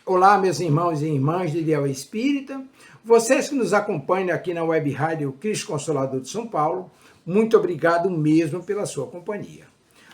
Olá, meus irmãos e irmãs de Ideal Espírita, vocês que nos acompanham aqui na Web Rádio Cristo Consolador de São Paulo, muito obrigado mesmo pela sua companhia.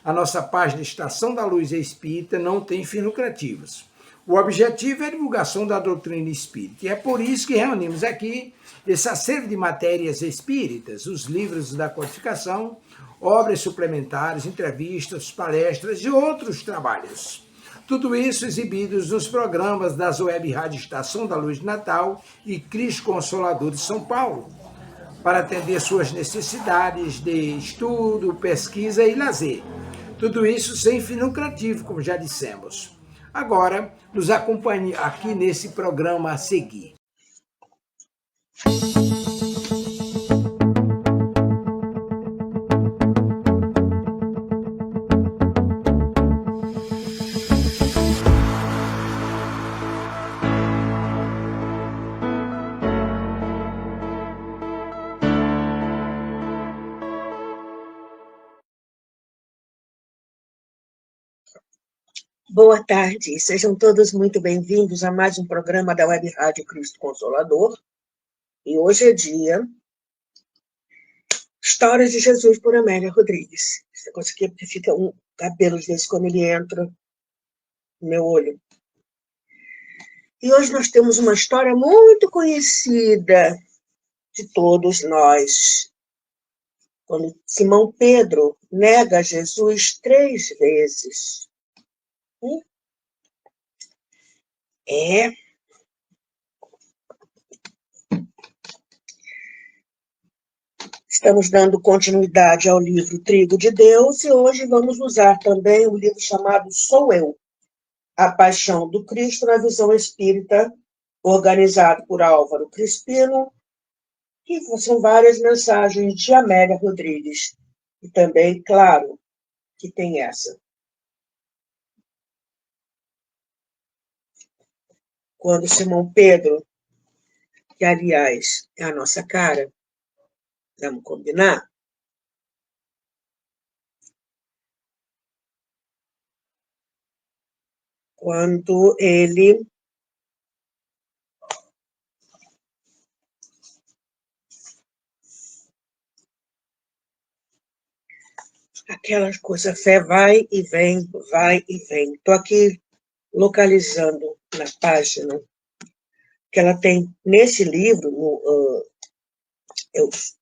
A nossa página Estação da Luz Espírita não tem fins lucrativos. O objetivo é a divulgação da doutrina espírita, e é por isso que reunimos aqui esse acervo de matérias espíritas, os livros da codificação, obras suplementares, entrevistas, palestras e outros trabalhos. Tudo isso exibidos nos programas das Web Rádio Estação da Luz de Natal e Cristo Consolador de São Paulo, para atender suas necessidades de estudo, pesquisa e lazer. Tudo isso sem fim lucrativo, como já dissemos. Agora, nos acompanhe aqui nesse programa a seguir. Boa tarde, sejam todos muito bem-vindos a mais um programa da Web Rádio Cristo Consolador. E hoje é dia Histórias de Jesus por Amélia Rodrigues. Essa coisa aqui fica um cabelo, às vezes, quando ele entra no meu olho. E hoje nós temos uma história muito conhecida de todos nós. Quando Simão Pedro nega Jesus 3 vezes. Estamos dando continuidade ao livro Trigo de Deus e hoje vamos usar também um livro chamado Sou Eu, A Paixão do Cristo na Visão Espírita, organizado por Álvaro Crispino, que são várias mensagens de Amélia Rodrigues. E também, claro, que tem essa. Quando Simão Pedro, que aliás é a nossa cara, vamos combinar? Quando ele aquela coisa, fé vai e vem, vai e vem. Estou aqui localizando na página que ela tem nesse livro,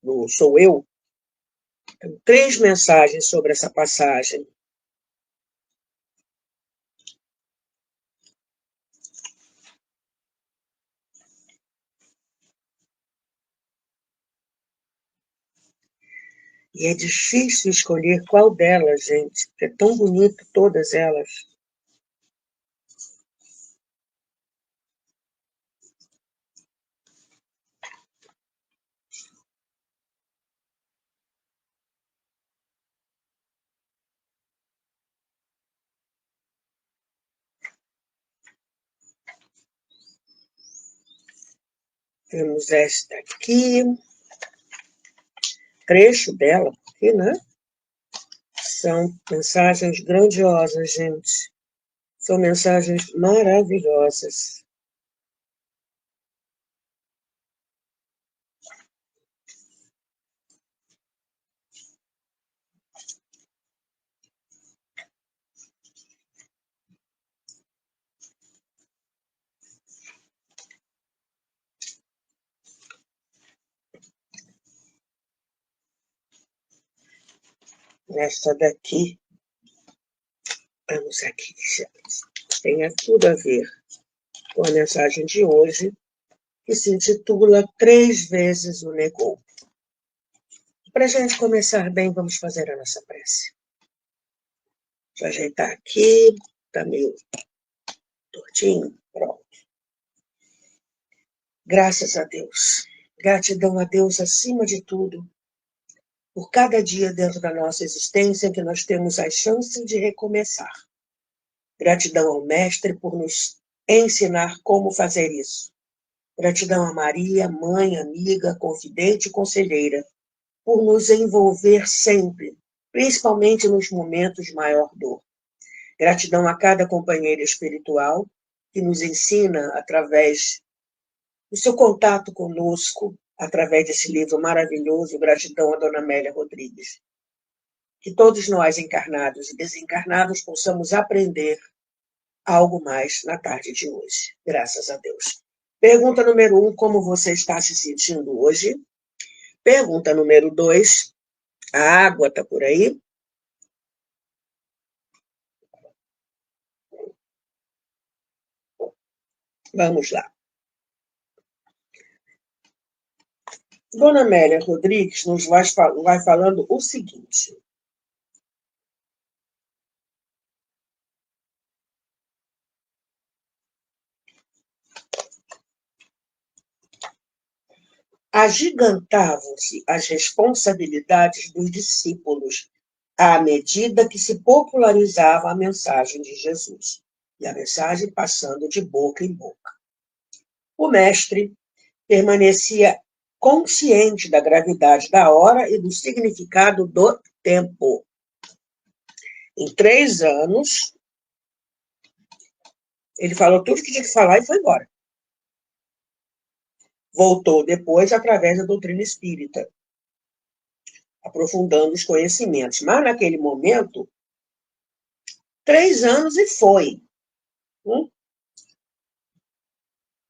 no Sou Eu, 3 mensagens sobre essa passagem. E é difícil escolher qual delas, gente, porque é tão bonito todas elas. Temos esta aqui, trecho dela aqui, né? São mensagens grandiosas, gente. São mensagens maravilhosas. Esta daqui, vamos aqui, gente. Tem tudo a ver com a mensagem de hoje, que se intitula 3 vezes o negou. Para a gente começar bem, vamos fazer a nossa prece. Deixa eu ajeitar aqui, está meio tortinho, pronto. Graças a Deus. Gratidão a Deus acima de tudo, por cada dia dentro da nossa existência em que nós temos a chance de recomeçar. Gratidão ao Mestre por nos ensinar como fazer isso. Gratidão a Maria, mãe, amiga, confidente e conselheira, por nos envolver sempre, principalmente nos momentos de maior dor. Gratidão a cada companheiro espiritual que nos ensina através do seu contato conosco, através desse livro maravilhoso, Gratidão a Dona Amélia Rodrigues. Que todos nós, encarnados e desencarnados, possamos aprender algo mais na tarde de hoje. Graças a Deus. Pergunta número 1, como você está se sentindo hoje? Pergunta número 2, a água está por aí? Vamos lá. Dona Amélia Rodrigues nos vai falando o seguinte. Agigantavam-se as responsabilidades dos discípulos à medida que se popularizava a mensagem de Jesus, e a mensagem passando de boca em boca. O mestre permanecia consciente da gravidade da hora e do significado do tempo. Em 3 anos, ele falou tudo que tinha que falar e foi embora. Voltou depois através da doutrina espírita, aprofundando os conhecimentos. Mas, naquele momento, 3 anos e foi.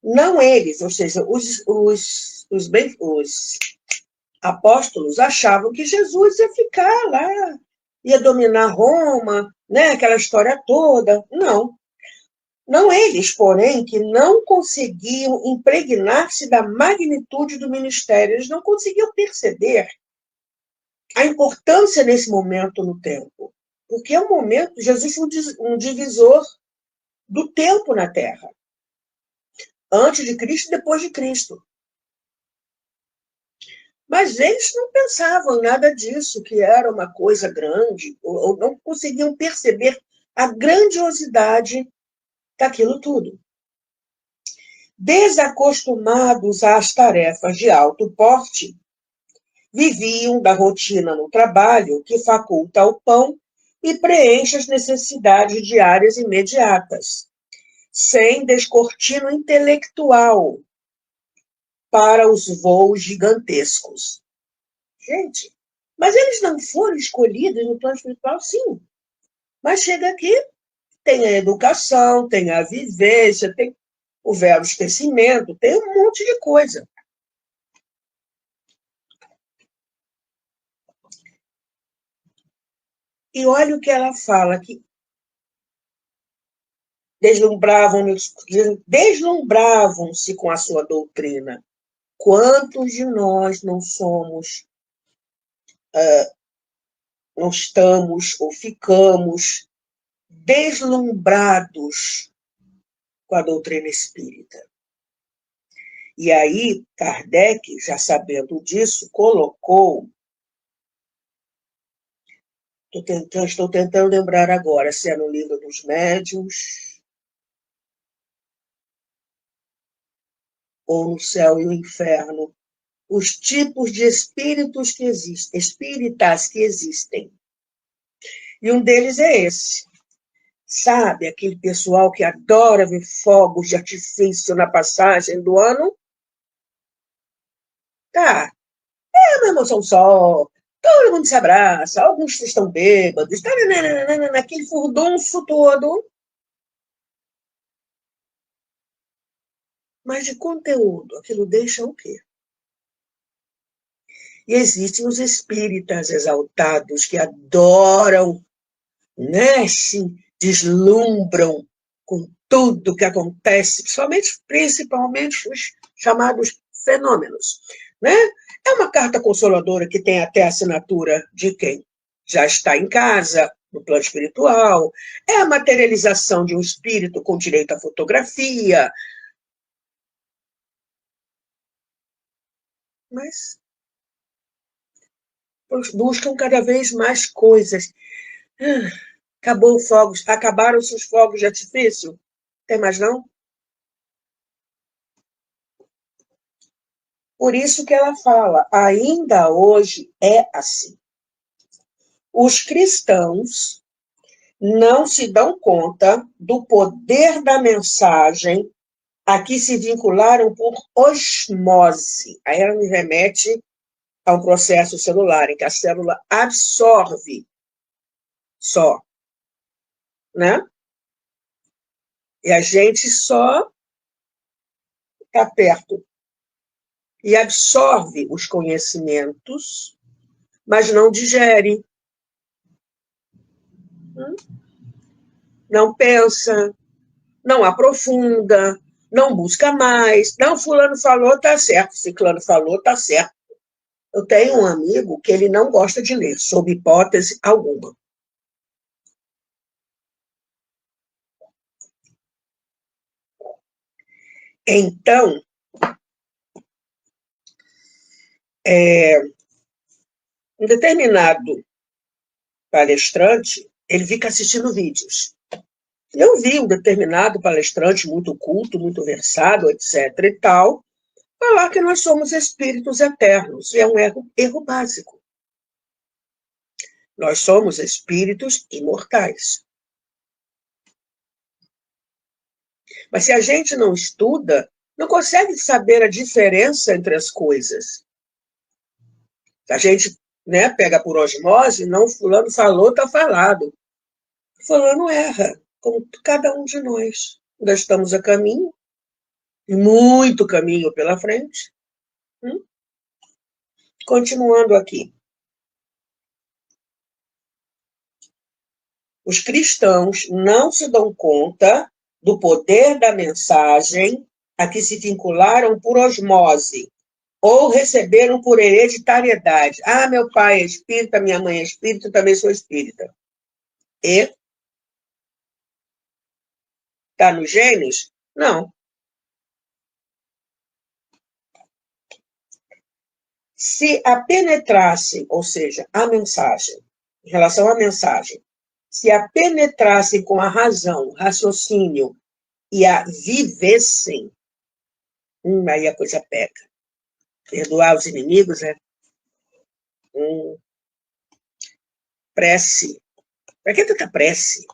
Não eles, ou seja, os apóstolos achavam que Jesus ia ficar lá, ia dominar Roma, né, aquela história toda. Não. Não eles, porém, que não conseguiam impregnar-se da magnitude do ministério. Eles não conseguiam perceber a importância nesse momento no tempo. Porque é um momento, Jesus foi um divisor do tempo na Terra. Antes de Cristo e depois de Cristo. Mas eles não pensavam em nada disso, que era uma coisa grande, ou não conseguiam perceber a grandiosidade daquilo tudo. Desacostumados às tarefas de alto porte, viviam da rotina no trabalho que faculta o pão e preenche as necessidades diárias imediatas, sem descortino intelectual para os voos gigantescos. Gente, mas eles não foram escolhidos no plano espiritual? Sim. Mas chega aqui, tem a educação, tem a vivência, tem o verbo esquecimento, tem um monte de coisa. E olha o que ela fala, que deslumbravam-se com a sua doutrina. Quantos de nós não somos, não estamos ou ficamos deslumbrados com a doutrina espírita? E aí, Kardec, já sabendo disso, colocou. Estou tentando lembrar agora se é no Livro dos Médiuns ou no Céu e o Inferno, os tipos de espíritos que existem, espíritas que existem. E um deles é esse. Sabe, aquele pessoal que adora ver fogos de artifício na passagem do ano? Tá, é uma emoção só, todo mundo se abraça, alguns estão bêbados, tá, naquele furdunço todo. Mas de conteúdo, aquilo deixa o quê? E existem os espíritas exaltados que adoram, né, se deslumbram com tudo que acontece, principalmente os chamados fenômenos, né? É uma carta consoladora que tem até a assinatura de quem já está em casa, no plano espiritual, é a materialização de um espírito com direito à fotografia. Mas buscam cada vez mais coisas. Acabaram-se os fogos de artifício? Tem mais não? Por isso que ela fala, ainda hoje é assim. Os cristãos não se dão conta do poder da mensagem a que se vincularam por osmose. Aí ela me remete a um processo celular, em que a célula absorve só, né? E a gente só está perto e absorve os conhecimentos, mas não digere, não pensa, não aprofunda, não busca mais. Não, fulano falou, tá certo. Ciclano falou, tá certo. Eu tenho um amigo que ele não gosta de ler, sob hipótese alguma. Então, um determinado palestrante, ele fica assistindo vídeos. Eu vi um determinado palestrante muito culto, muito versado, etc. e tal, falar que nós somos espíritos eternos. E é um erro básico. Nós somos espíritos imortais. Mas se a gente não estuda, não consegue saber a diferença entre as coisas. A gente, né, pega por osmose, não, fulano falou, está falado. Fulano erra, como cada um de nós. Ainda estamos a caminho, muito caminho pela frente. Continuando aqui. Os cristãos não se dão conta do poder da mensagem a que se vincularam por osmose ou receberam por hereditariedade. Ah, meu pai é espírita, minha mãe é espírita, eu também sou espírita. E está nos genes? Não. Se a penetrassem, ou seja, a mensagem, em relação à mensagem, se a penetrassem com a razão, raciocínio e a vivessem, aí a coisa pega. Perdoar os inimigos é prece. Para que tanta prece?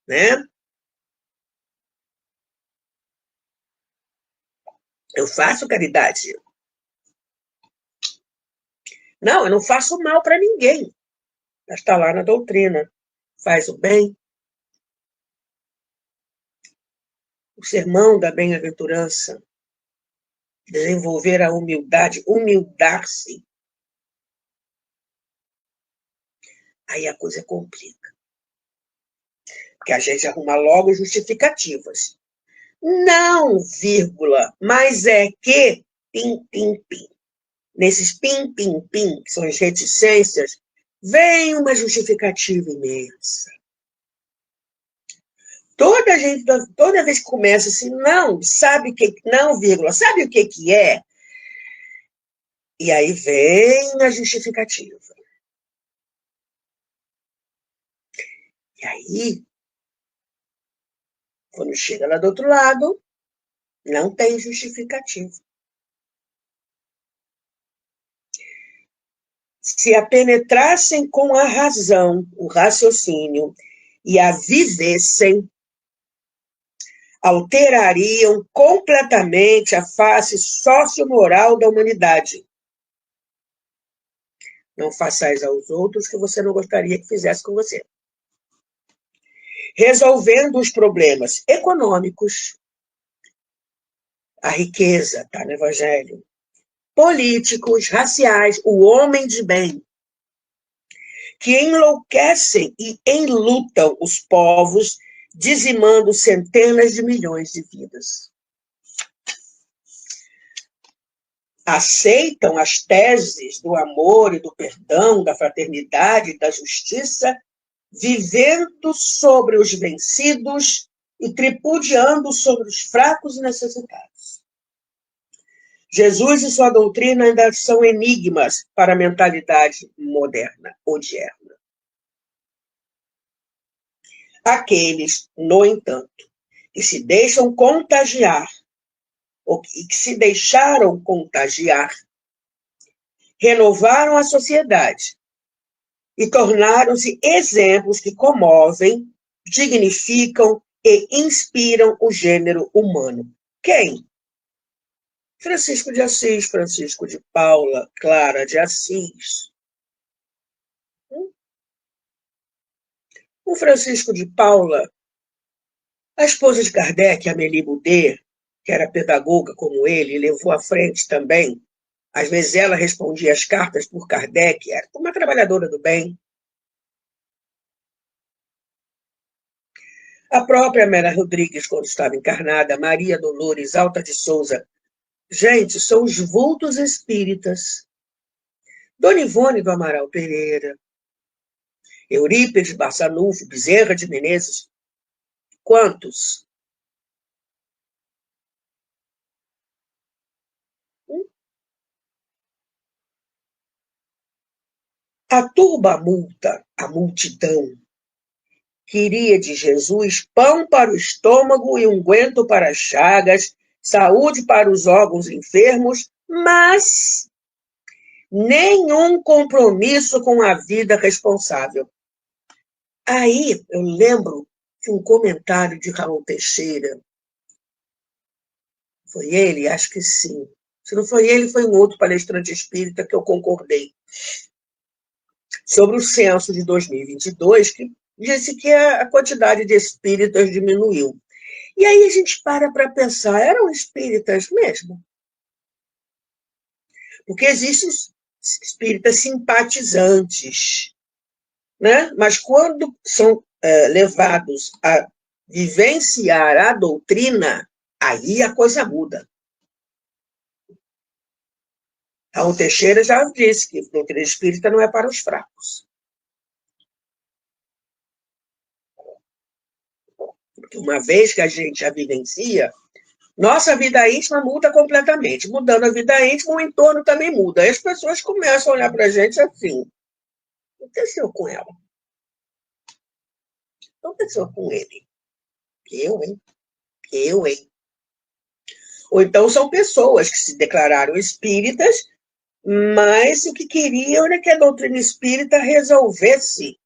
Né? Eu faço caridade. Não, eu não faço mal para ninguém. Está lá na doutrina. Faz o bem. O sermão da bem-aventurança. Desenvolver a humildade, humildar-se. Aí a coisa complica. Porque a gente arruma logo justificativas. Não, vírgula, mas é que, pim, pim, pim. Nesses pim, pim, pim, que são as reticências, vem uma justificativa imensa. Toda vez que começa assim, não, sabe o que, não, vírgula, sabe o que é? E aí vem a justificativa. E aí, quando chega lá do outro lado, não tem justificativa. Se a penetrassem com a razão, o raciocínio, e a vivessem, alterariam completamente a face sociomoral da humanidade. Não façais aos outros o que você não gostaria que fizesse com você. Resolvendo os problemas econômicos, a riqueza está no Evangelho, políticos, raciais, o homem de bem, que enlouquecem e enlutam os povos, dizimando centenas de milhões de vidas. Aceitam as teses do amor e do perdão, da fraternidade e da justiça, vivendo sobre os vencidos e tripudiando sobre os fracos e necessitados. Jesus e sua doutrina ainda são enigmas para a mentalidade moderna, odierna. Aqueles, no entanto, que se deixam contagiar, ou que se deixaram contagiar, renovaram a sociedade e tornaram-se exemplos que comovem, dignificam e inspiram o gênero humano. Quem? Francisco de Assis, Francisco de Paula, Clara de Assis. O Francisco de Paula, a esposa de Kardec, Amélie Boudet, que era pedagoga como ele, levou à frente também. Às vezes ela respondia as cartas por Kardec, era uma trabalhadora do bem. A própria Amélia Rodrigues, quando estava encarnada, Maria Dolores Alta de Souza. Gente, são os vultos espíritas. Dona Ivone do Amaral Pereira, Eurípides Barçanufo, Bezerra de Menezes. Quantos? A turba multa, a multidão, queria de Jesus pão para o estômago e unguento para as chagas, saúde para os órgãos enfermos, mas nenhum compromisso com a vida responsável. Aí eu lembro de um comentário de Raul Teixeira. Foi ele? Acho que sim. Se não foi ele, foi um outro palestrante espírita que eu concordei. Sobre o censo de 2022, que disse que a quantidade de espíritas diminuiu. E aí a gente para pensar, eram espíritas mesmo? Porque existem espíritas simpatizantes, né? Mas quando são levados a vivenciar a doutrina, aí a coisa muda. Raul Teixeira já disse que a doutrina espírita não é para os fracos. Porque uma vez que a gente a vivencia, nossa vida íntima muda completamente. Mudando a vida íntima, o entorno também muda. Aí as pessoas começam a olhar para a gente assim. O que aconteceu com ela? O que aconteceu com ele? Eu, hein? Eu, hein? Ou então são pessoas que se declararam espíritas, mas o que queriam era que a doutrina espírita resolvesse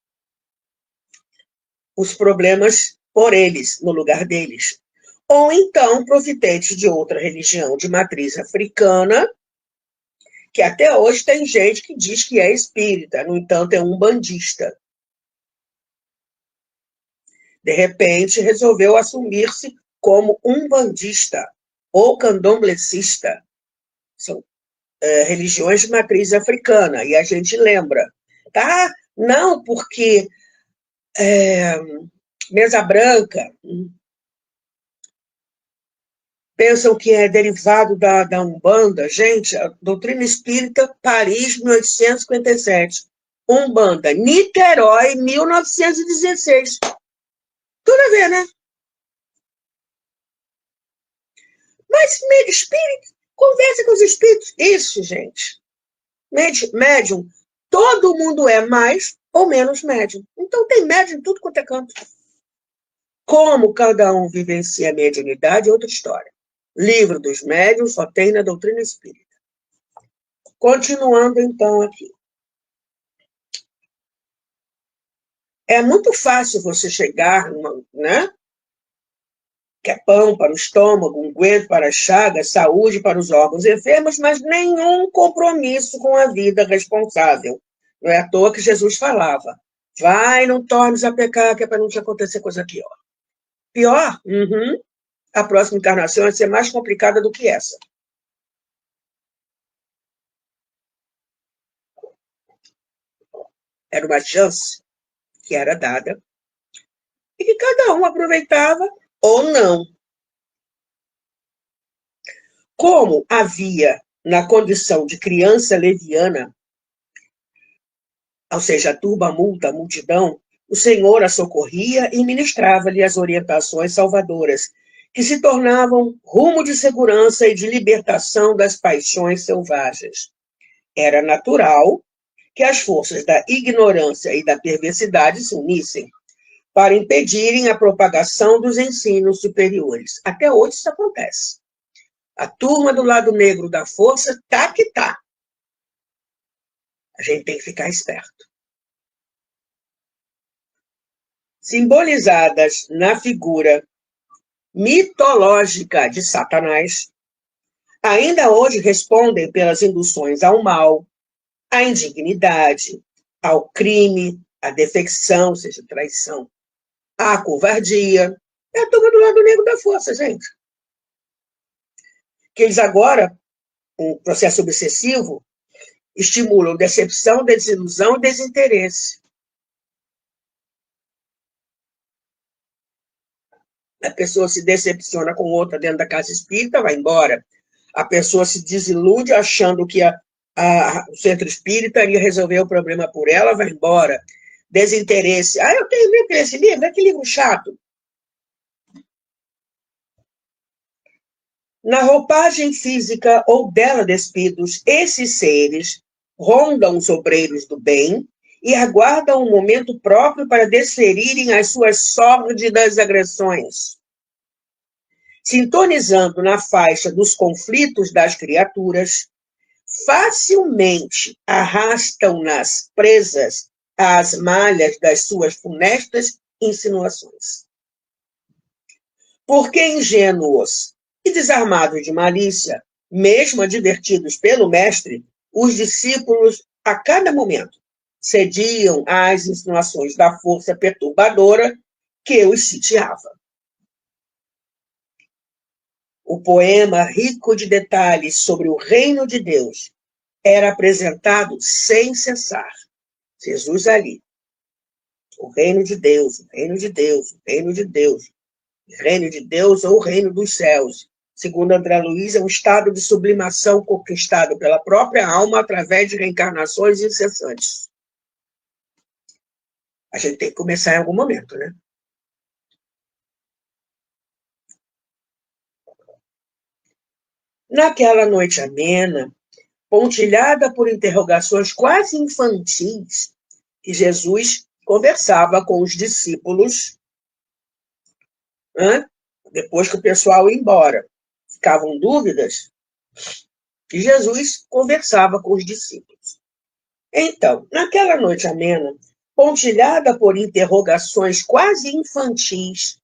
os problemas por eles, no lugar deles. Ou então provenientes de outra religião de matriz africana, que até hoje tem gente que diz que é espírita, no entanto é umbandista. De repente resolveu assumir-se como umbandista ou candomblessista. São religiões de matriz africana, e a gente lembra, tá? Não porque mesa branca pensam que é derivado da Umbanda. Gente, a doutrina espírita, Paris, 1857. Umbanda, Niterói, 1916. Tudo a ver, né? Mas espírito, conversa com os espíritos. Isso, gente. Médium, todo mundo é mais ou menos médium. Então tem médium em tudo quanto é canto. Como cada um vivencia a mediunidade é outra história. Livro dos Médiuns só tem na doutrina espírita. Continuando, então, aqui. É muito fácil você chegar, né? Que é pão para o estômago, unguento para as chagas, saúde para os órgãos enfermos, mas nenhum compromisso com a vida responsável. Não é à toa que Jesus falava, vai, não tornes a pecar, que é para não te acontecer coisa pior. Pior? Uhum. A próxima encarnação vai ser mais complicada do que essa. Era uma chance que era dada e que cada um aproveitava ou não. Como havia, na condição de criança leviana, ou seja, a turba, a multidão, o Senhor a socorria e ministrava-lhe as orientações salvadoras, que se tornavam rumo de segurança e de libertação das paixões selvagens. Era natural que as forças da ignorância e da perversidade se unissem para impedirem a propagação dos ensinos superiores. Até hoje isso acontece. A turma do lado negro da força tá que tá. A gente tem que ficar esperto. simbolizadas na figura mitológica de Satanás, ainda hoje respondem pelas induções ao mal, à indignidade, ao crime, à defecção, ou seja, traição, à covardia. É a turma do lado negro da força, gente. Que eles agora, um processo obsessivo, estimulam decepção, desilusão e desinteresse. A pessoa se decepciona com outra dentro da casa espírita, vai embora. A pessoa se desilude achando que o centro espírita iria resolver o problema por ela, vai embora. Desinteresse. Ah, eu tenho livro esse livro, é que livro chato. Na roupagem física ou dela despidos, esses seres rondam os obreiros do bem e aguardam um momento próprio para desferirem as suas sórdidas agressões. Sintonizando na faixa dos conflitos das criaturas, facilmente arrastam-nas presas às malhas das suas funestas insinuações. Porque ingênuos e desarmados de malícia, mesmo advertidos pelo mestre, os discípulos, a cada momento, cediam às insinuações da força perturbadora que os sitiava. O poema, rico de detalhes sobre o reino de Deus, era apresentado sem cessar. Jesus ali. O reino de Deus, o reino de Deus, o reino de Deus. O reino de Deus ou o reino dos céus. Segundo André Luiz, é um estado de sublimação conquistado pela própria alma através de reencarnações incessantes. A gente tem que começar em algum momento, né? Naquela noite amena, pontilhada por interrogações quase infantis, que Jesus conversava com os discípulos, depois que o pessoal ia embora. Ficavam dúvidas, e Jesus conversava com os discípulos. Então, naquela noite amena, pontilhada por interrogações quase infantis,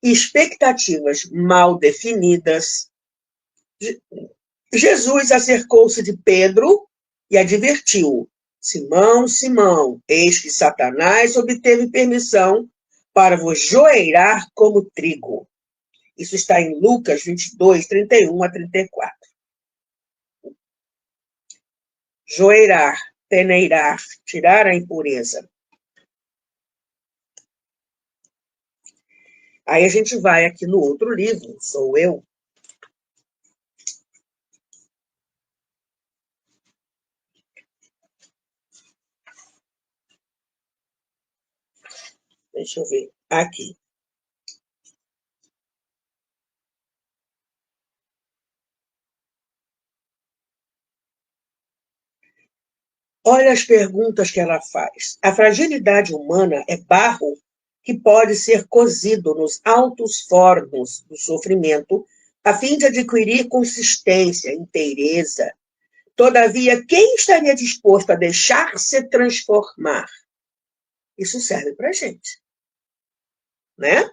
expectativas mal definidas, Jesus acercou-se de Pedro e advertiu: Simão, Simão, eis que Satanás obteve permissão para vos joeirar como trigo. Isso está em Lucas 22, 31 a 34. Joeirar, peneirar, tirar a impureza. Aí a gente vai aqui no outro livro, Sou Eu. Deixa eu ver. Aqui. Olha as perguntas que ela faz. A fragilidade humana é barro que pode ser cozido nos altos fornos do sofrimento, a fim de adquirir consistência, inteireza. Todavia, quem estaria disposto a deixar-se transformar? Isso serve para a gente, né?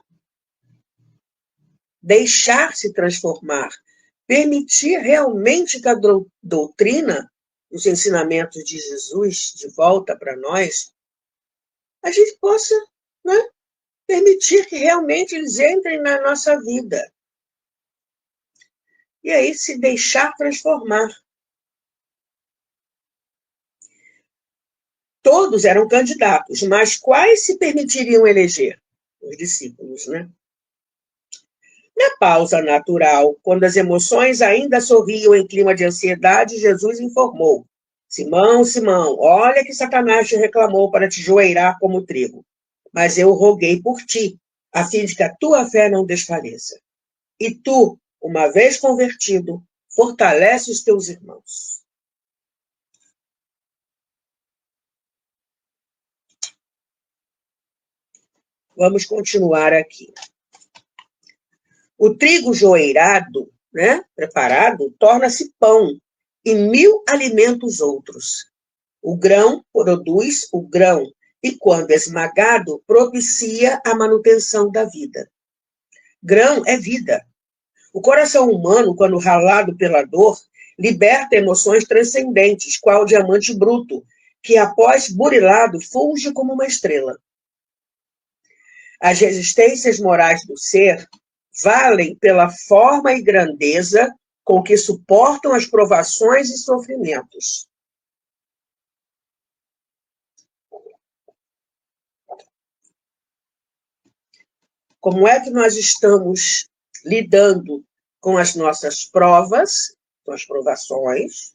Deixar-se transformar, permitir realmente que a doutrina, os ensinamentos de Jesus de volta para nós, a gente possa, né, permitir que realmente eles entrem na nossa vida. E aí se deixar transformar. Todos eram candidatos, mas quais se permitiriam eleger? Os discípulos, né? Na pausa natural, quando as emoções ainda sorriam em clima de ansiedade, Jesus informou: Simão, Simão, olha que Satanás te reclamou para te joeirar como trigo. Mas eu roguei por ti, a fim de que a tua fé não desfaleça. E tu, uma vez convertido, fortalece os teus irmãos. Vamos continuar aqui. O trigo joeirado, né, preparado, torna-se pão e 1000 alimentos outros. O grão produz o grão e, quando esmagado, propicia a manutenção da vida. Grão é vida. O coração humano, quando ralado pela dor, liberta emoções transcendentes, qual o diamante bruto, que, após burilado, fulge como uma estrela. As resistências morais do ser valem pela forma e grandeza com que suportam as provações e sofrimentos. Como é que nós estamos lidando com as nossas provas, com as provações,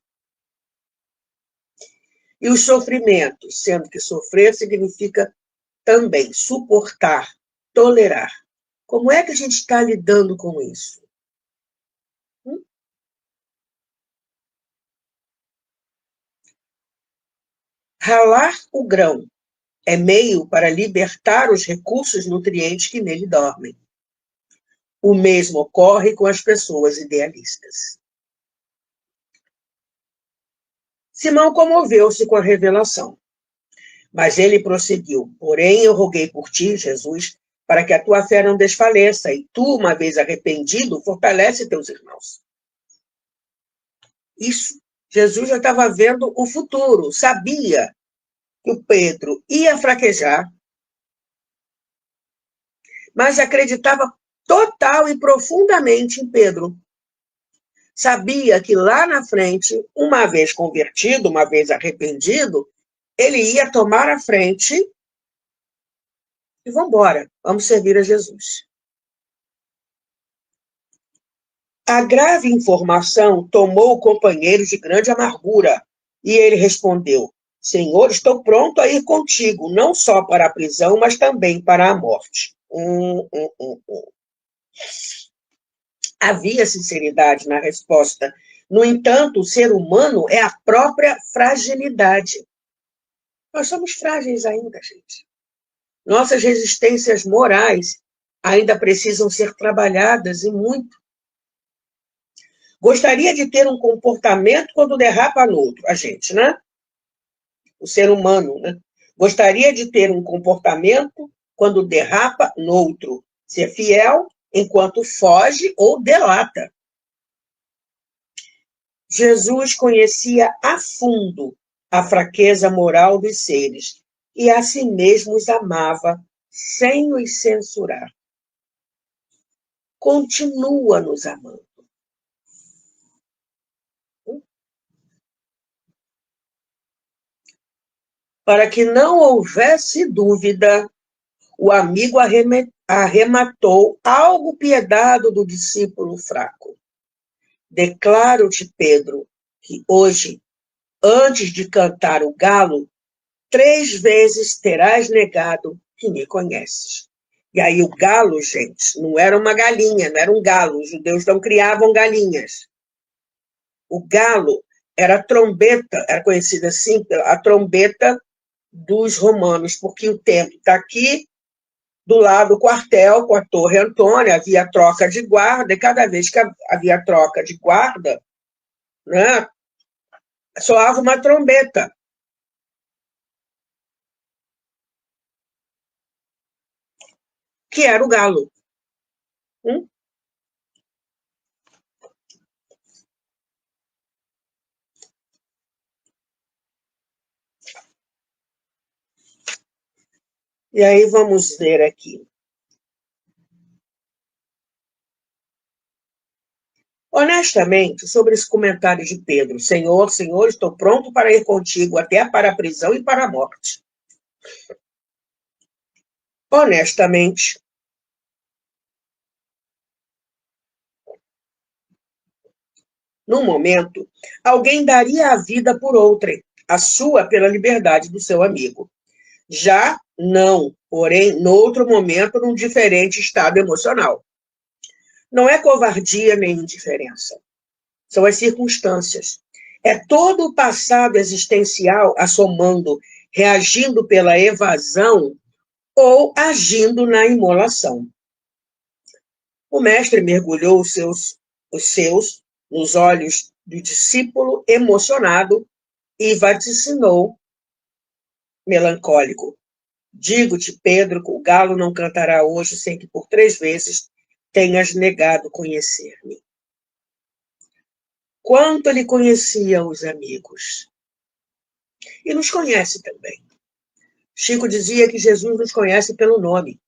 e os sofrimentos, sendo que sofrer significa também suportar, tolerar. Como é que a gente está lidando com isso? Ralar o grão é meio para libertar os recursos nutrientes que nele dormem. O mesmo ocorre com as pessoas idealistas. Simão comoveu-se com a revelação, mas ele prosseguiu: porém, eu roguei por ti, Jesus, para que a tua fé não desfaleça, e tu, uma vez arrependido, fortalece teus irmãos. Isso, Jesus já estava vendo o futuro, sabia que o Pedro ia fraquejar, mas acreditava total e profundamente em Pedro. Sabia que lá na frente, uma vez convertido, uma vez arrependido, ele ia tomar a frente e vamos embora, vamos servir a Jesus. A grave informação tomou o companheiro de grande amargura, e ele respondeu: Senhor, estou pronto a ir contigo, não só para a prisão, mas também para a morte. Havia sinceridade na resposta. No entanto, o ser humano é a própria fragilidade. Nós somos frágeis ainda, gente. Nossas resistências morais ainda precisam ser trabalhadas e muito. Gostaria de ter um comportamento quando derrapa no outro. A gente, né? O ser humano, né? Gostaria de ter um comportamento quando derrapa no outro. Ser fiel enquanto foge ou delata. Jesus conhecia a fundo a fraqueza moral dos seres e a si mesmo os amava sem os censurar. Continua nos amando. Para que não houvesse dúvida, o amigo arrematou algo piedado do discípulo fraco. Declaro-te, Pedro, que hoje, antes de cantar o galo, 3 vezes terás negado que me conheces. E aí o galo, gente, não era uma galinha, não era um galo. Os judeus não criavam galinhas. O galo era a trombeta, era conhecida assim, a trombeta dos romanos, porque o templo está aqui, do lado do quartel, com a Torre Antônia, havia troca de guarda, e cada vez que havia troca de guarda, né, soava uma trombeta. Que era o galo. E aí vamos ver aqui. Honestamente, sobre esse comentário de Pedro, Senhor, Senhor, estou pronto para ir contigo até para a prisão e para a morte. Honestamente, num momento, alguém daria a vida por outrem, a sua pela liberdade do seu amigo. Já não, porém, noutro momento, num diferente estado emocional. Não é covardia nem indiferença. São as circunstâncias. É todo o passado existencial assomando, reagindo pela evasão ou agindo na imolação. O mestre mergulhou os seus nos olhos do discípulo emocionado e vaticinou, melancólico: Digo-te, Pedro, que o galo não cantará hoje sem que por 3 vezes tenhas negado conhecer-me. Quanto ele conhecia os amigos. E nos conhece também. Chico dizia que Jesus nos conhece pelo nome.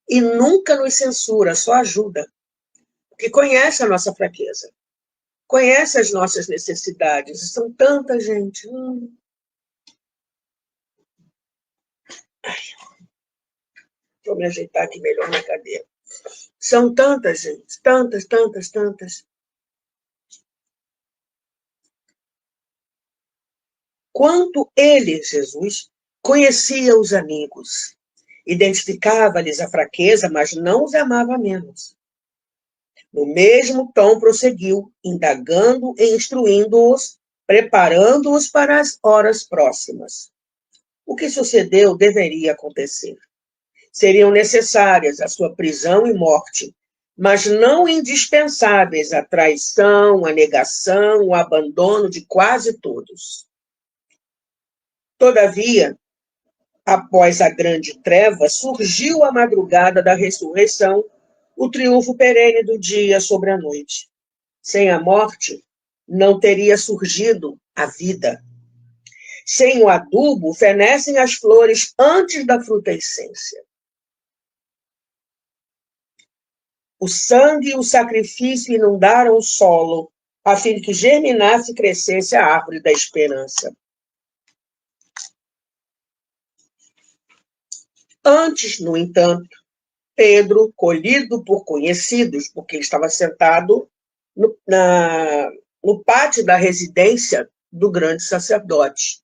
E nunca nos censura, só ajuda. Porque conhece a nossa fraqueza. Conhece as nossas necessidades. E são tanta gente. Vou me ajeitar aqui melhor na cadeira. São tantas, gente. Tantas, tantas, tantas. Quanto ele, Jesus, conhecia os amigos. Identificava-lhes a fraqueza, mas não os amava menos. No mesmo tom prosseguiu, indagando e instruindo-os, preparando-os para as horas próximas. O que sucedeu deveria acontecer. Seriam necessárias a sua prisão e morte, mas não indispensáveis a traição, a negação, o abandono de quase todos. Todavia, após a grande treva, surgiu a madrugada da ressurreição, o triunfo perene do dia sobre a noite. Sem a morte, não teria surgido a vida. Sem o adubo, fenecem as flores antes da frutescência. O sangue e o sacrifício inundaram o solo, a fim de que germinasse e crescesse a árvore da esperança. Antes, no entanto, Pedro, colhido por conhecidos, porque ele estava sentado no pátio da residência do grande sacerdote.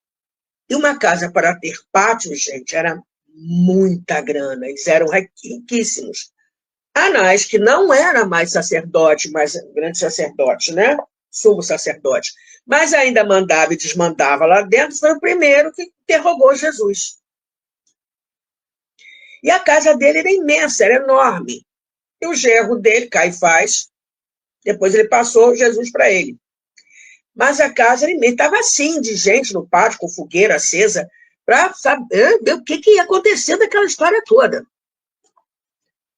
E uma casa para ter pátio, gente, era muita grana, eles eram riquíssimos. Anás, que não era mais sacerdote, mas grande sacerdote, né? Sumo sacerdote, mas ainda mandava e desmandava lá dentro, foi o primeiro que interrogou Jesus. E a casa dele era imensa, era enorme. E o genro dele, Caifás, depois ele passou Jesus para ele. Mas a casa era imensa, estava assim, de gente no pátio, com fogueira acesa, para saber o que ia acontecer daquela história toda.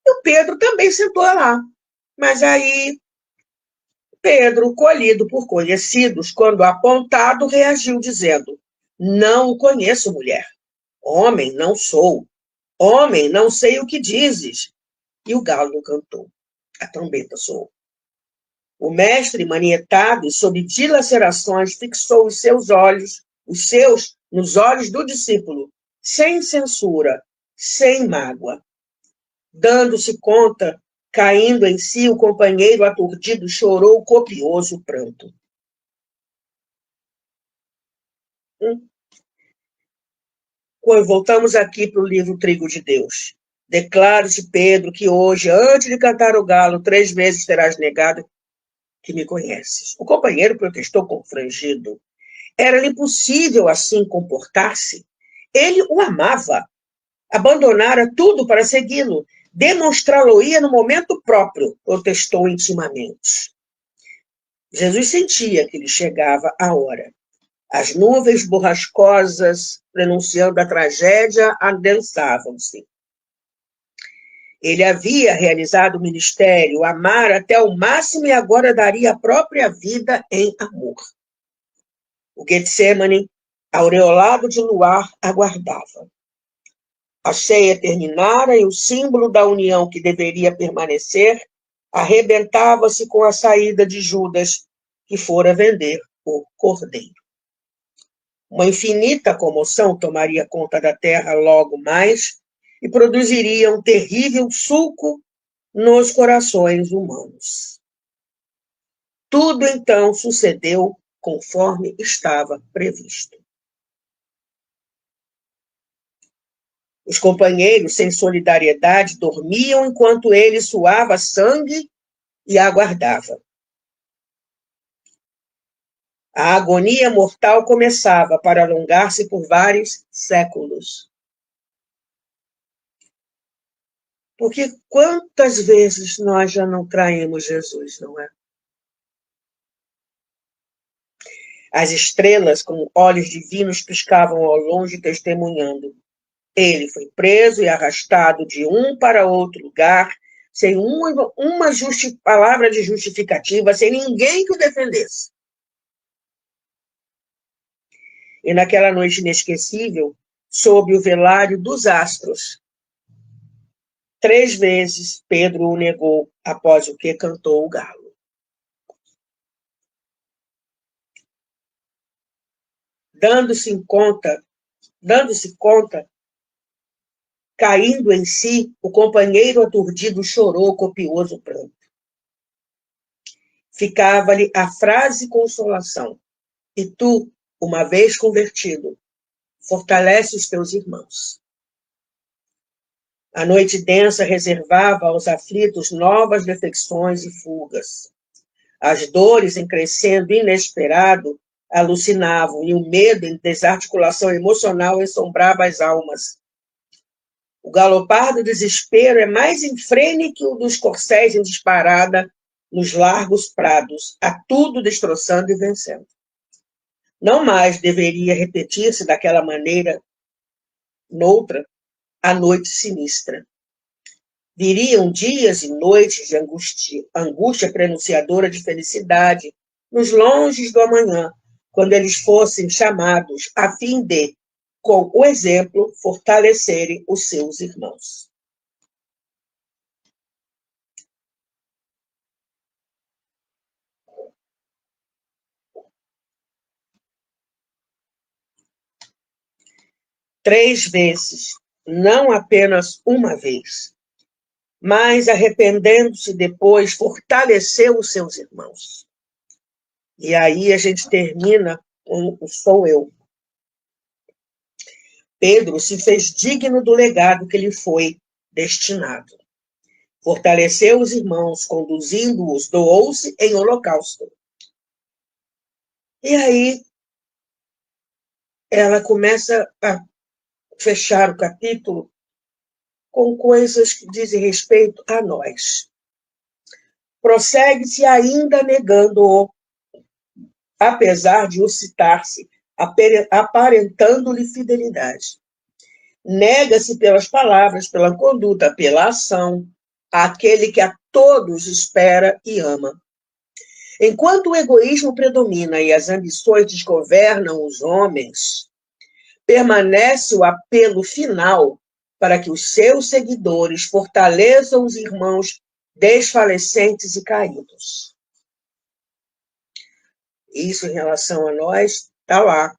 E o Pedro também sentou lá. Mas aí, Pedro, colhido por conhecidos, quando apontado, reagiu dizendo: não o conheço, mulher. Homem, não sou. Homem, não sei o que dizes. E o galo cantou. A trombeta soou. O mestre, manietado, sob dilacerações, fixou os seus, nos olhos do discípulo, sem censura, sem mágoa. Dando-se conta, caindo em si, o companheiro aturdido chorou copioso pranto. Voltamos aqui para o livro Trigo de Deus. Declaro-te, Pedro, que hoje, antes de cantar o galo, 3 vezes terás negado que me conheces. O companheiro protestou confrangido. Era-lhe impossível assim comportar-se. Ele o amava. Abandonara tudo para segui-lo. Demonstrá-lo-ia no momento próprio, protestou intimamente. Jesus sentia que lhe chegava a hora. As nuvens borrascosas, prenunciando a tragédia, adensavam-se. Ele havia realizado o ministério, amar até o máximo e agora daria a própria vida em amor. O Getsemane, aureolado de luar, aguardava. A ceia terminara e o símbolo da união que deveria permanecer arrebentava-se com a saída de Judas, que fora vender o cordeiro. Uma infinita comoção tomaria conta da terra logo mais e produziria um terrível sulco nos corações humanos. Tudo, então, sucedeu conforme estava previsto. Os companheiros, sem solidariedade, dormiam enquanto ele suava sangue e aguardava. A agonia mortal começava para alongar-se por vários séculos. Porque quantas vezes nós já não traímos Jesus, não é? As estrelas, com olhos divinos, piscavam ao longe, testemunhando. Ele foi preso e arrastado de um para outro lugar, sem uma palavra de justificativa, sem ninguém que o defendesse. E naquela noite inesquecível, sob o velário dos astros, 3 vezes Pedro o negou, após o que cantou o galo. Dando-se conta, caindo em si, o companheiro aturdido chorou copioso pranto. Ficava-lhe a frase consolação: e tu, uma vez convertido, fortalece os teus irmãos. A noite densa reservava aos aflitos novas defecções e fugas. As dores, em crescendo inesperado, alucinavam, e o medo, em desarticulação emocional, ensombrava as almas. O galopar do desespero é mais infrene que o dos corcéis em disparada nos largos prados, a tudo destroçando e vencendo. Não mais deveria repetir-se daquela maneira, noutra, a noite sinistra. Viriam dias e noites de angústia prenunciadora de felicidade, nos longes do amanhã, quando eles fossem chamados a fim de, com o exemplo, fortalecerem os seus irmãos. Três vezes, não apenas uma vez, mas, arrependendo-se depois, fortaleceu os seus irmãos. E aí a gente termina com o sou eu. Pedro se fez digno do legado que lhe foi destinado. Fortaleceu os irmãos, conduzindo-os, doou-se em holocausto. E aí ela começa a fechar o capítulo com coisas que dizem respeito a nós. Prossegue-se ainda negando-o, apesar de o citar-se, aparentando-lhe fidelidade. Nega-se pelas palavras, pela conduta, pela ação, àquele que a todos espera e ama. Enquanto o egoísmo predomina e as ambições desgovernam os homens, permanece o apelo final para que os seus seguidores fortaleçam os irmãos desfalecentes e caídos. Isso, em relação a nós, está lá,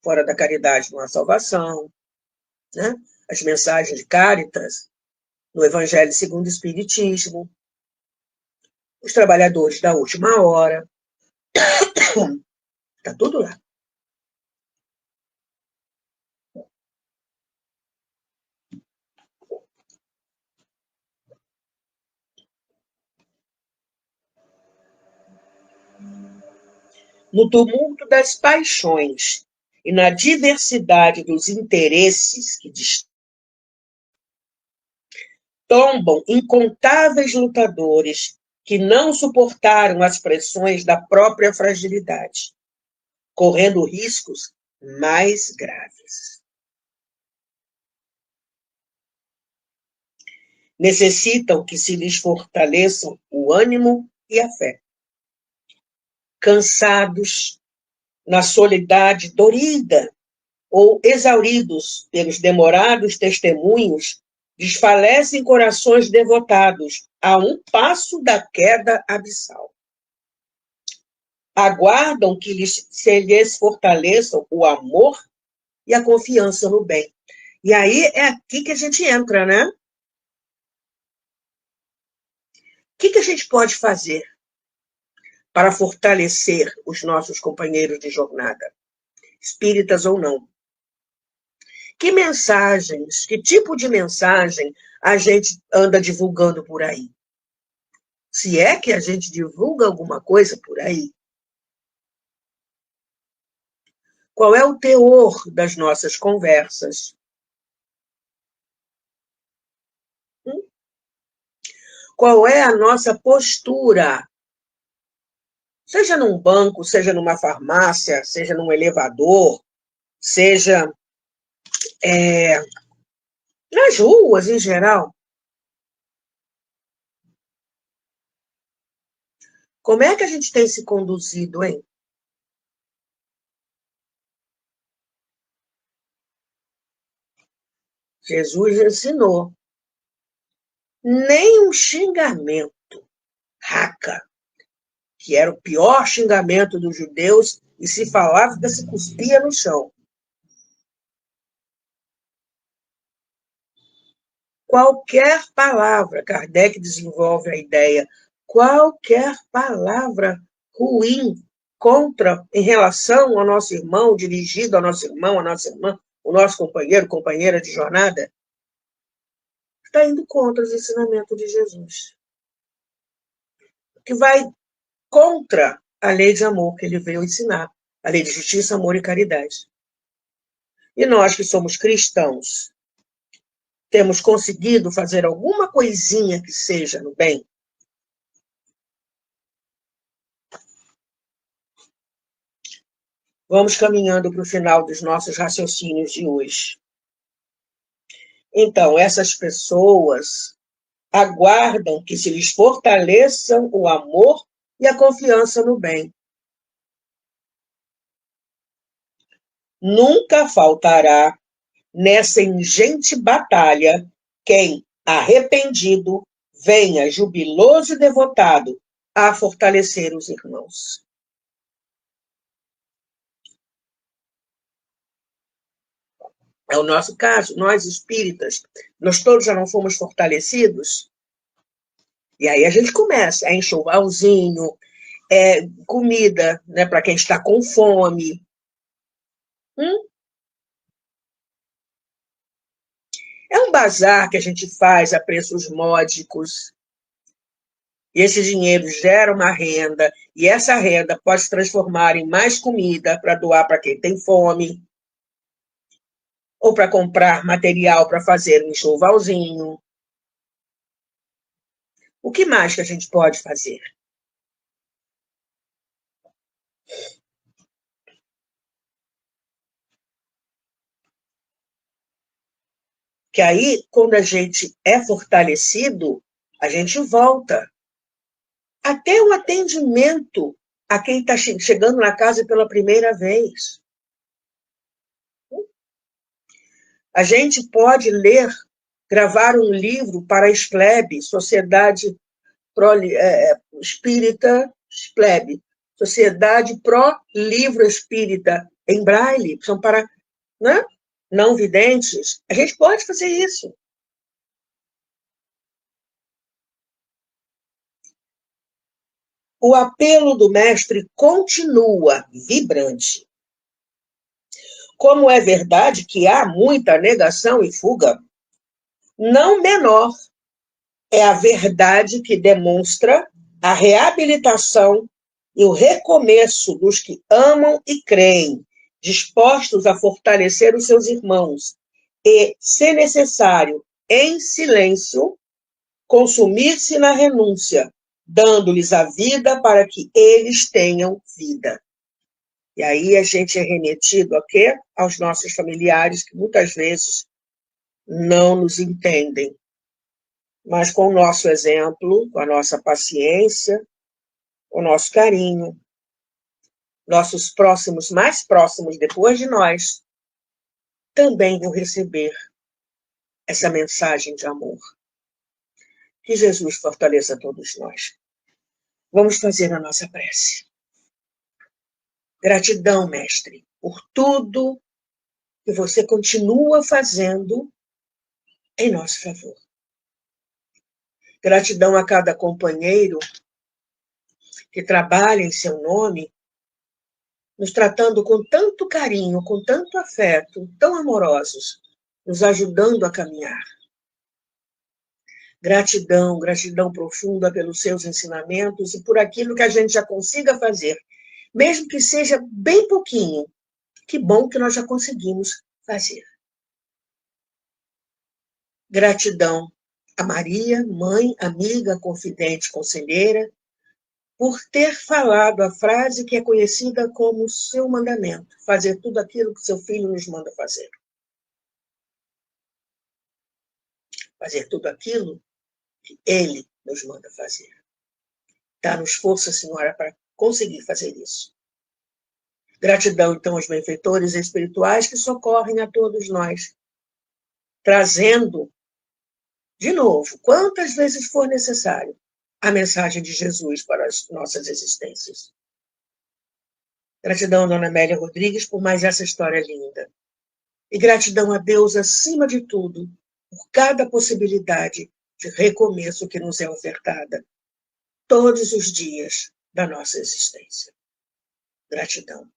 fora da caridade não há salvação, né? As mensagens de Cáritas, no Evangelho segundo o Espiritismo, os trabalhadores da última hora, está tudo lá. No tumulto das paixões e na diversidade dos interesses que tombam incontáveis lutadores que não suportaram as pressões da própria fragilidade, correndo riscos mais graves. Necessitam que se lhes fortaleçam o ânimo e a fé. Cansados, na soledade dorida, ou exauridos pelos demorados testemunhos, desfalecem corações devotados a um passo da queda abissal. Aguardam que se lhes fortaleçam o amor e a confiança no bem. E aí é aqui que a gente entra, né? O que a gente pode fazer para fortalecer os nossos companheiros de jornada, espíritas ou não? Que mensagens, que tipo de mensagem a gente anda divulgando por aí? Se é que a gente divulga alguma coisa por aí. Qual é o teor das nossas conversas? Qual é a nossa postura Seja num banco, seja numa farmácia, seja num elevador, seja nas ruas em geral. Como é que a gente tem se conduzido, hein? Jesus ensinou. Nem um xingamento, raca, que era o pior xingamento dos judeus, e se falava que se cuspia no chão. Qualquer palavra, Kardec desenvolve a ideia, qualquer palavra ruim contra, em relação ao nosso irmão, dirigido ao nosso irmão, à nossa irmã, o nosso companheiro, companheira de jornada, está indo contra os ensinamentos de Jesus. Que vai contra a lei de amor que ele veio ensinar, a lei de justiça, amor e caridade. E nós que somos cristãos, temos conseguido fazer alguma coisinha que seja no bem? Vamos caminhando para o final dos nossos raciocínios de hoje. Então, essas pessoas aguardam que se lhes fortaleçam o amor e a confiança no bem. Nunca faltará nessa ingente batalha quem, arrependido, venha jubiloso e devotado a fortalecer os irmãos. É o nosso caso, nós espíritas, nós todos já não fomos fortalecidos, e aí a gente começa, enxovalzinho, comida, né, para quem está com fome. É um bazar que a gente faz a preços módicos, e esse dinheiro gera uma renda, e essa renda pode se transformar em mais comida para doar para quem tem fome, ou para comprar material para fazer um enxovalzinho. O que mais que a gente pode fazer? Que aí, quando a gente é fortalecido, a gente volta. Até o atendimento a quem está chegando na casa pela primeira vez. A gente pode ler, gravar um livro para a SPLEB, Sociedade Espírita SPLEB, Sociedade Pró Livro Espírita, em braille, são para, né, não videntes. A gente pode fazer isso. O apelo do mestre continua vibrante. Como é verdade que há muita negação e fuga, não menor é a verdade que demonstra a reabilitação e o recomeço dos que amam e creem, dispostos a fortalecer os seus irmãos e, se necessário, em silêncio, consumir-se na renúncia, dando-lhes a vida para que eles tenham vida. E aí a gente é remetido a quê? Aos nossos familiares, que muitas vezes não nos entendem. Mas com o nosso exemplo, com a nossa paciência, o nosso carinho, nossos próximos, mais próximos depois de nós, também vão receber essa mensagem de amor. Que Jesus fortaleça todos nós. Vamos fazer a nossa prece. Gratidão, mestre, por tudo que você continua fazendo em nosso favor. Gratidão a cada companheiro que trabalha em seu nome, nos tratando com tanto carinho, com tanto afeto, tão amorosos, nos ajudando a caminhar. Gratidão, gratidão profunda pelos seus ensinamentos e por aquilo que a gente já consiga fazer, mesmo que seja bem pouquinho. Que bom que nós já conseguimos fazer. Gratidão a Maria, mãe, amiga, confidente, conselheira, por ter falado a frase que é conhecida como o seu mandamento, fazer tudo aquilo que seu filho nos manda fazer. Fazer tudo aquilo que ele nos manda fazer. Dá-nos força, Senhora, para conseguir fazer isso. Gratidão, então, aos benfeitores espirituais que socorrem a todos nós, trazendo, de novo, quantas vezes for necessário, a mensagem de Jesus para as nossas existências. Gratidão, Dona Amélia Rodrigues, por mais essa história linda. E gratidão a Deus, acima de tudo, por cada possibilidade de recomeço que nos é ofertada todos os dias da nossa existência. Gratidão.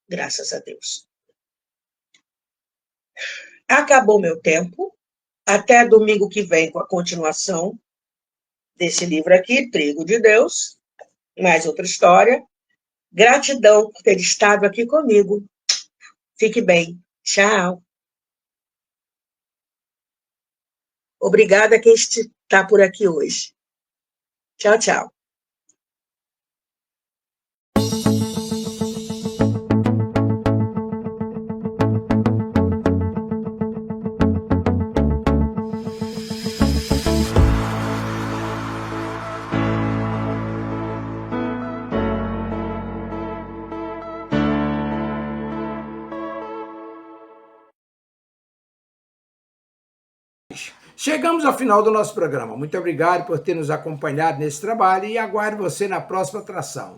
Graças a Deus. Acabou meu tempo. Até domingo que vem com a continuação desse livro aqui, Trigo de Deus. Mais outra história. Gratidão por ter estado aqui comigo. Fique bem. Tchau. Obrigada a quem está por aqui hoje. Tchau, tchau. Chegamos ao final do nosso programa. Muito obrigado por ter nos acompanhado nesse trabalho e aguardo você na próxima atração.